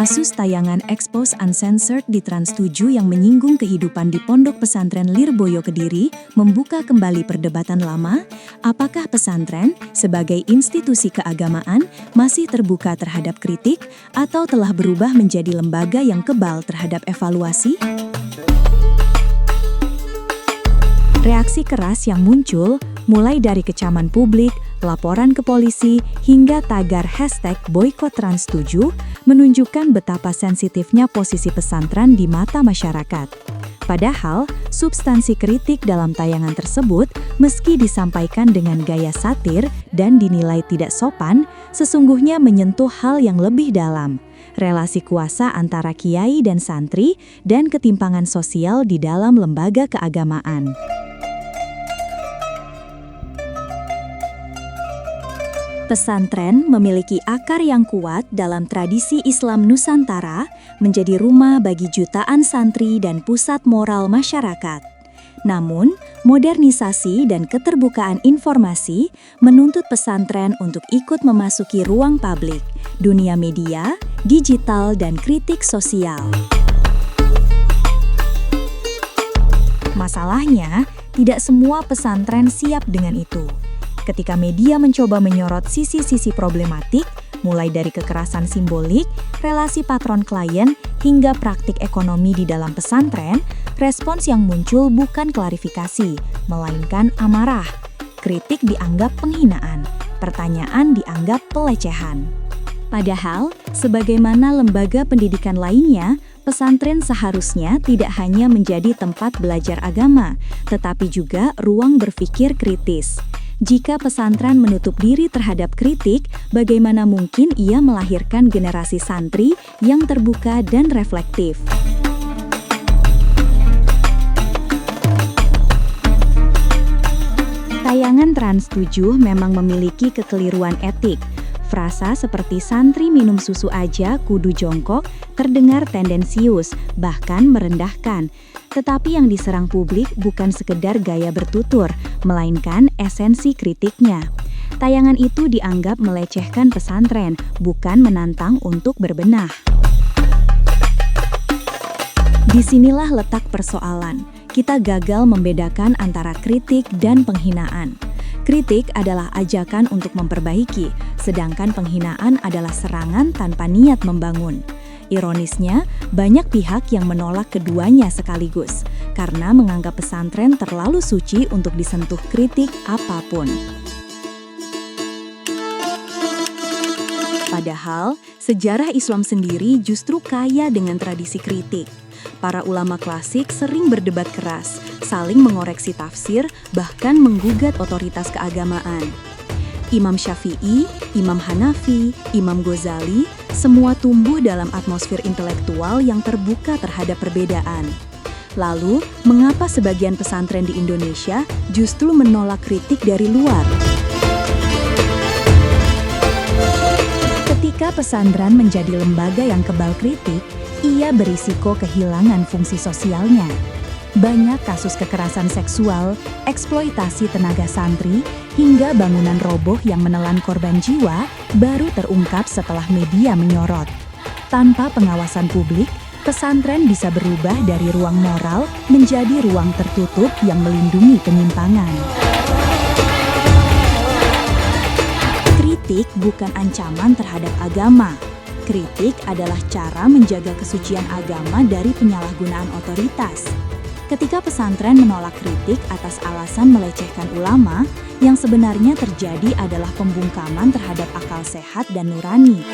Kasus tayangan Expose Uncensored di Trans7 yang menyinggung kehidupan di Pondok Pesantren Lirboyo Kediri membuka kembali perdebatan lama, apakah pesantren sebagai institusi keagamaan masih terbuka terhadap kritik atau telah berubah menjadi lembaga yang kebal terhadap evaluasi? Reaksi keras yang muncul, mulai dari kecaman publik, laporan ke polisi, hingga tagar #BoikotTrans7, menunjukkan betapa sensitifnya posisi pesantren di mata masyarakat. Padahal, substansi kritik dalam tayangan tersebut, meski disampaikan dengan gaya satir dan dinilai tidak sopan, sesungguhnya menyentuh hal yang lebih dalam. Relasi kuasa antara kiai dan santri, dan ketimpangan sosial di dalam lembaga keagamaan. Pesantren memiliki akar yang kuat dalam tradisi Islam Nusantara, menjadi rumah bagi jutaan santri dan pusat moral masyarakat. Namun, modernisasi dan keterbukaan informasi menuntut pesantren untuk ikut memasuki ruang publik, dunia media, digital, dan kritik sosial. Masalahnya, tidak semua pesantren siap dengan itu. Ketika media mencoba menyorot sisi-sisi problematik, mulai dari kekerasan simbolik, relasi patron-klien, hingga praktik ekonomi di dalam pesantren, respons yang muncul bukan klarifikasi, melainkan amarah. Kritik dianggap penghinaan, pertanyaan dianggap pelecehan. Padahal, sebagaimana lembaga pendidikan lainnya, pesantren seharusnya tidak hanya menjadi tempat belajar agama, tetapi juga ruang berpikir kritis. Jika pesantren menutup diri terhadap kritik, bagaimana mungkin ia melahirkan generasi santri yang terbuka dan reflektif? Tayangan Trans7 memang memiliki kekeliruan etik. Frasa seperti santri minum susu aja kudu jongkok terdengar tendensius, bahkan merendahkan. Tetapi yang diserang publik bukan sekedar gaya bertutur, melainkan esensi kritiknya. Tayangan itu dianggap melecehkan pesantren, bukan menantang untuk berbenah. Disinilah letak persoalan. Kita gagal membedakan antara kritik dan penghinaan. Kritik adalah ajakan untuk memperbaiki, sedangkan penghinaan adalah serangan tanpa niat membangun. Ironisnya, banyak pihak yang menolak keduanya sekaligus, karena menganggap pesantren terlalu suci untuk disentuh kritik apapun. Padahal, sejarah Islam sendiri justru kaya dengan tradisi kritik. Para ulama klasik sering berdebat keras, saling mengoreksi tafsir, bahkan menggugat otoritas keagamaan. Imam Syafi'i, Imam Hanafi, Imam Ghazali, semua tumbuh dalam atmosfer intelektual yang terbuka terhadap perbedaan. Lalu, mengapa sebagian pesantren di Indonesia justru menolak kritik dari luar? Ketika pesantren menjadi lembaga yang kebal kritik, ia berisiko kehilangan fungsi sosialnya. Banyak kasus kekerasan seksual, eksploitasi tenaga santri, hingga bangunan roboh yang menelan korban jiwa baru terungkap setelah media menyorot. Tanpa pengawasan publik, pesantren bisa berubah dari ruang moral menjadi ruang tertutup yang melindungi penyimpangan. Kritik bukan ancaman terhadap agama. Kritik adalah cara menjaga kesucian agama dari penyalahgunaan otoritas. Ketika pesantren menolak kritik atas alasan melecehkan ulama, yang sebenarnya terjadi adalah pembungkaman terhadap akal sehat dan nurani.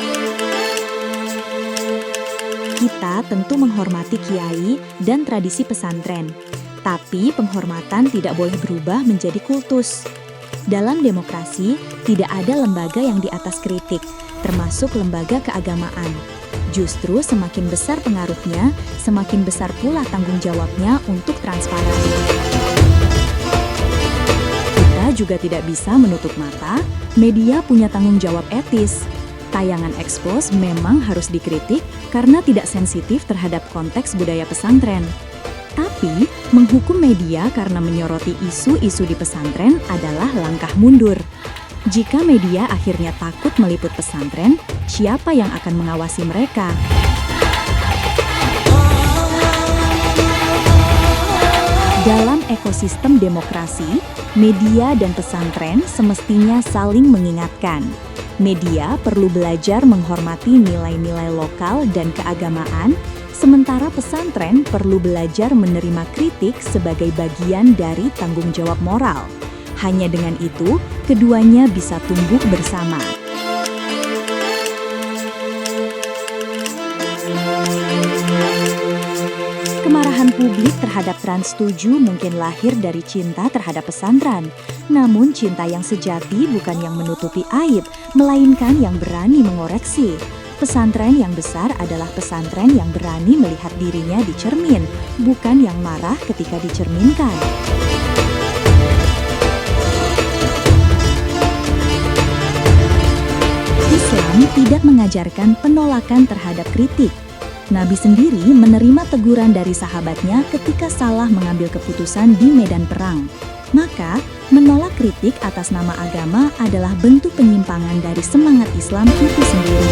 Kita tentu menghormati kiai dan tradisi pesantren, tapi penghormatan tidak boleh berubah menjadi kultus. Dalam demokrasi, tidak ada lembaga yang di atas kritik, termasuk lembaga keagamaan. Justru semakin besar pengaruhnya, semakin besar pula tanggung jawabnya untuk transparan. Kita juga tidak bisa menutup mata, media punya tanggung jawab etis. Tayangan ekspos memang harus dikritik karena tidak sensitif terhadap konteks budaya pesantren. Tapi, menghukum media karena menyoroti isu-isu di pesantren adalah langkah mundur. Jika media akhirnya takut meliput pesantren, siapa yang akan mengawasi mereka? Dalam ekosistem demokrasi, media dan pesantren semestinya saling mengingatkan. Media perlu belajar menghormati nilai-nilai lokal dan keagamaan, sementara pesantren perlu belajar menerima kritik sebagai bagian dari tanggung jawab moral. Hanya dengan itu, keduanya bisa tumbuh bersama. Kemarahan publik terhadap Trans 7 mungkin lahir dari cinta terhadap pesantren. Namun cinta yang sejati bukan yang menutupi aib, melainkan yang berani mengoreksi. Pesantren yang besar adalah pesantren yang berani melihat dirinya di cermin, bukan yang marah ketika dicerminkan. Islam tidak mengajarkan penolakan terhadap kritik. Nabi sendiri menerima teguran dari sahabatnya ketika salah mengambil keputusan di medan perang. Maka, menolak kritik atas nama agama adalah bentuk penyimpangan dari semangat Islam itu sendiri.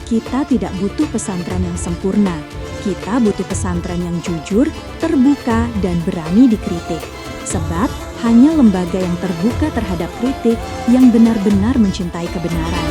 Kita tidak butuh pesantren yang sempurna. Kita butuh pesantren yang jujur, terbuka, dan berani dikritik. Sebab, hanya lembaga yang terbuka terhadap kritik yang benar-benar mencintai kebenaran.